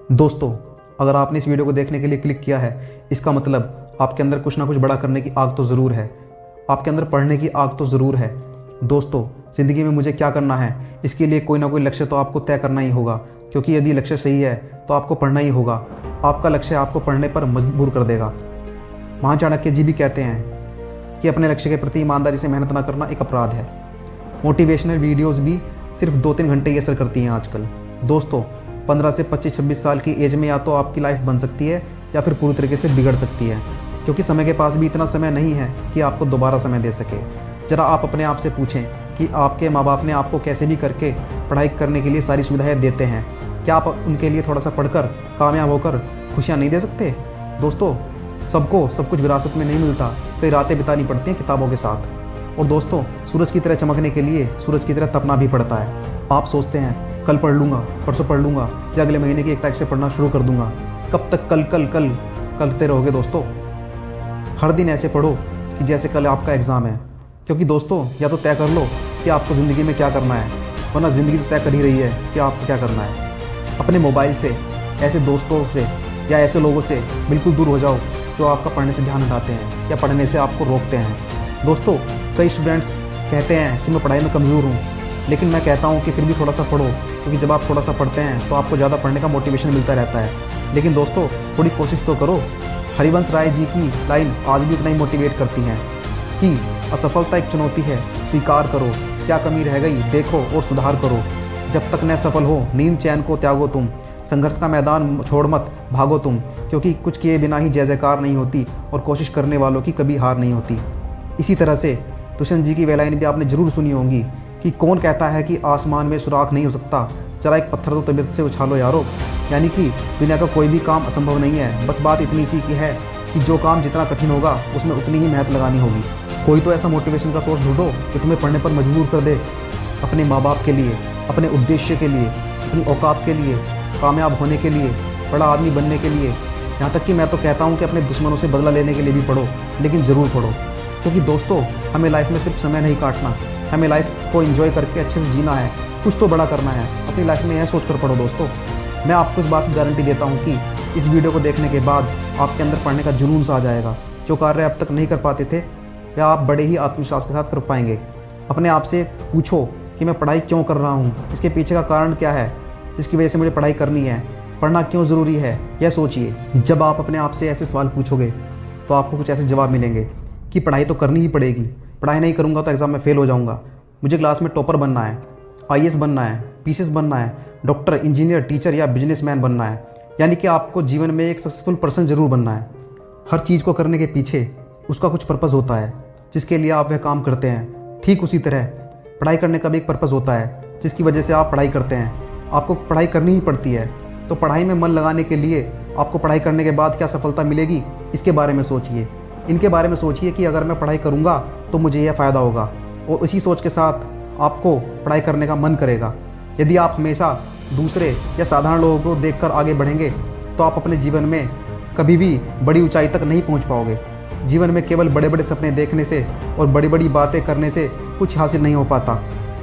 दोस्तों, अगर आपने इस वीडियो को देखने के लिए क्लिक किया है, इसका मतलब आपके अंदर कुछ ना कुछ बड़ा करने की आग तो ज़रूर है। आपके अंदर पढ़ने की आग तो ज़रूर है। दोस्तों, ज़िंदगी में मुझे क्या करना है, इसके लिए कोई ना कोई लक्ष्य तो आपको तय करना ही होगा, क्योंकि यदि लक्ष्य सही है तो आपको पढ़ना ही होगा। आपका लक्ष्य आपको पढ़ने पर मजबूर कर देगा। महान चाणक्य जी भी कहते हैं कि अपने लक्ष्य के प्रति ईमानदारी से मेहनत ना करना एक अपराध है। मोटिवेशनल वीडियोज़ भी सिर्फ 2-3 घंटे ही असर करती हैं आजकल। दोस्तों, 15 से 25-26 साल की एज में या तो आपकी लाइफ बन सकती है या फिर पूरी तरीके से बिगड़ सकती है, क्योंकि समय के पास भी इतना समय नहीं है कि आपको दोबारा समय दे सके। ज़रा आप अपने आप से पूछें कि आपके माँ बाप ने आपको कैसे भी करके पढ़ाई करने के लिए सारी सुविधाएं देते हैं। क्या आप उनके लिए थोड़ा सा पढ़कर कामयाब होकर खुशियाँ नहीं दे सकते? दोस्तों, सबको सब कुछ विरासत में नहीं मिलता, कई रातें बितानी पड़ती हैं किताबों के साथ। और दोस्तों, सूरज की तरह चमकने के लिए सूरज की तरह तपना भी पड़ता है। आप सोचते हैं कल पढ़ लूँगा, परसों पढ़ लूँगा या अगले महीने की 1 तारीख से पढ़ना शुरू कर दूँगा। कब तक कल कल कल करते रहोगे दोस्तों? हर दिन ऐसे पढ़ो कि जैसे कल आपका एग्ज़ाम है, क्योंकि दोस्तों या तो तय कर लो कि आपको ज़िंदगी में क्या करना है, वरना ज़िंदगी तो तय कर ही रही है कि आपको क्या करना है। अपने मोबाइल से, ऐसे दोस्तों से या ऐसे लोगों से बिल्कुल दूर हो जाओ जो आपका पढ़ने से ध्यान हटाते हैं या पढ़ने से आपको रोकते हैं। दोस्तों, कई स्टूडेंट्स कहते हैं कि मैं पढ़ाई में कमज़ोर हूँ, लेकिन मैं कहता हूँ कि फिर भी थोड़ा सा पढ़ो, क्योंकि जब आप थोड़ा सा पढ़ते हैं तो आपको ज़्यादा पढ़ने का मोटिवेशन मिलता रहता है। लेकिन दोस्तों, थोड़ी कोशिश तो करो। हरिवंश राय जी की लाइन आज भी उतना ही मोटिवेट करती हैं कि असफलता एक चुनौती है, स्वीकार करो, क्या कमी रह गई देखो और सुधार करो। जब तक न सफल हो नींद चैन को त्यागो तुम, संघर्ष का मैदान छोड़ मत भागो तुम, क्योंकि कुछ किए बिना ही जय जयकार नहीं होती और कोशिश करने वालों की कभी हार नहीं होती। इसी तरह से दुष्यंत जी की वह लाइन भी आपने ज़रूर सुनी होगी कि कौन कहता है कि आसमान में सुराख नहीं हो सकता, जरा एक पत्थर तो तबीयत से उछालो यारो। यानी कि दुनिया का कोई भी काम असंभव नहीं है, बस बात इतनी सी की है कि जो काम जितना कठिन होगा उसमें उतनी ही मेहनत लगानी होगी। कोई तो ऐसा मोटिवेशन का सोर्स ढूंढो जो तुम्हें पढ़ने पर मजबूर कर दे, अपने माँ बाप के लिए, अपने उद्देश्य के लिए, अपनी औकात के लिए, कामयाब होने के लिए, बड़ा आदमी बनने के लिए। यहाँ तक कि मैं तो कहता हूँ कि अपने दुश्मनों से बदला लेने के लिए भी पढ़ो, लेकिन ज़रूर पढ़ो। क्योंकि दोस्तों, हमें लाइफ में सिर्फ समय नहीं काटना, हमें लाइफ को एंजॉय करके अच्छे से जीना है, कुछ तो बड़ा करना है। अपनी लाइफ में यह सोच कर पढ़ो दोस्तों। मैं आपको इस बात की गारंटी देता हूँ कि इस वीडियो को देखने के बाद आपके अंदर पढ़ने का जुनून सा आ जाएगा। जो कार्य अब तक नहीं कर पाते थे वह आप बड़े ही आत्मविश्वास के साथ कर पाएंगे। अपने आप से पूछो कि मैं पढ़ाई क्यों कर रहा हूँ, इसके पीछे का कारण क्या है जिसकी वजह से मुझे पढ़ाई करनी है, पढ़ना क्यों ज़रूरी है, यह सोचिए। जब आप अपने आप से ऐसे सवाल पूछोगे तो आपको कुछ ऐसे जवाब मिलेंगे कि पढ़ाई तो करनी ही पड़ेगी, पढ़ाई नहीं करूँगा तो एग्ज़ाम में फ़ेल हो जाऊँगा, मुझे क्लास में टॉपर बनना है, IAS बनना है, PCS बनना है, डॉक्टर, इंजीनियर, टीचर या बिजनेसमैन बनना है। यानी कि आपको जीवन में एक सक्सेसफुल पर्सन ज़रूर बनना है। हर चीज़ को करने के पीछे उसका कुछ पर्पज़ होता है जिसके लिए आप वह काम करते हैं। ठीक उसी तरह पढ़ाई करने का भी एक पर्पज़ होता है जिसकी वजह से आप पढ़ाई करते हैं। आपको पढ़ाई करनी ही पड़ती है, तो पढ़ाई में मन लगाने के लिए आपको पढ़ाई करने के बाद क्या सफलता मिलेगी, इसके बारे में सोचिए। इनके बारे में सोचिए कि अगर मैं पढ़ाई करूँगा तो मुझे यह फ़ायदा होगा, और इसी सोच के साथ आपको पढ़ाई करने का मन करेगा। यदि आप हमेशा दूसरे या साधारण लोगों को देखकर आगे बढ़ेंगे तो आप अपने जीवन में कभी भी बड़ी ऊंचाई तक नहीं पहुंच पाओगे। जीवन में केवल बड़े बड़े सपने देखने से और बड़ी बड़ी बातें करने से कुछ हासिल नहीं हो पाता।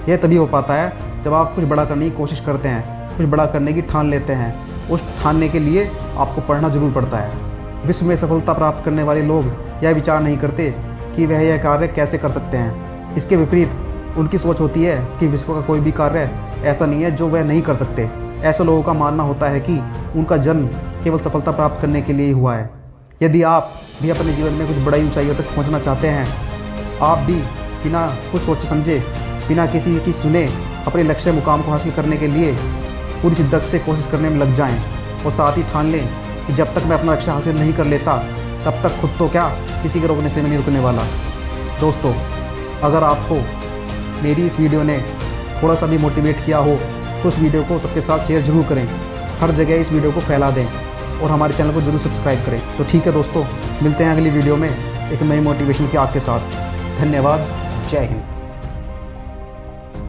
यह तभी हो पाता है जब आप कुछ बड़ा करने की कोशिश करते हैं, कुछ बड़ा करने की ठान लेते हैं। उस ठानने के लिए आपको पढ़ना ज़रूर पड़ता है। विश्व में सफलता प्राप्त करने वाले लोग यह विचार नहीं करते कि वह यह कार्य कैसे कर सकते हैं। इसके विपरीत उनकी सोच होती है कि विश्व का कोई भी कार्य ऐसा नहीं है जो वह नहीं कर सकते। ऐसे लोगों का मानना होता है कि उनका जन्म केवल सफलता प्राप्त करने के लिए ही हुआ है। यदि आप भी अपने जीवन में कुछ बड़ी ऊंचाइयों तक पहुंचना चाहते हैं, आप भी बिना कुछ सोचे समझे, बिना किसी की सुने अपने लक्ष्य मुकाम को हासिल करने के लिए पूरी शिद्दत से कोशिश करने में लग जाएं, और साथ ही ठान लें कि जब तक मैं अपना लक्ष्य हासिल नहीं कर लेता तब तक खुद तो क्या, किसी के रोकने से मैं नहीं रुकने वाला। दोस्तों, अगर आपको मेरी इस वीडियो ने थोड़ा सा भी मोटिवेट किया हो तो उस वीडियो को सबके साथ शेयर जरूर करें, हर जगह इस वीडियो को फैला दें और हमारे चैनल को जरूर सब्सक्राइब करें। तो ठीक है दोस्तों, मिलते हैं अगली वीडियो में एक नई मोटिवेशन की आग के साथ। धन्यवाद। जय हिंद।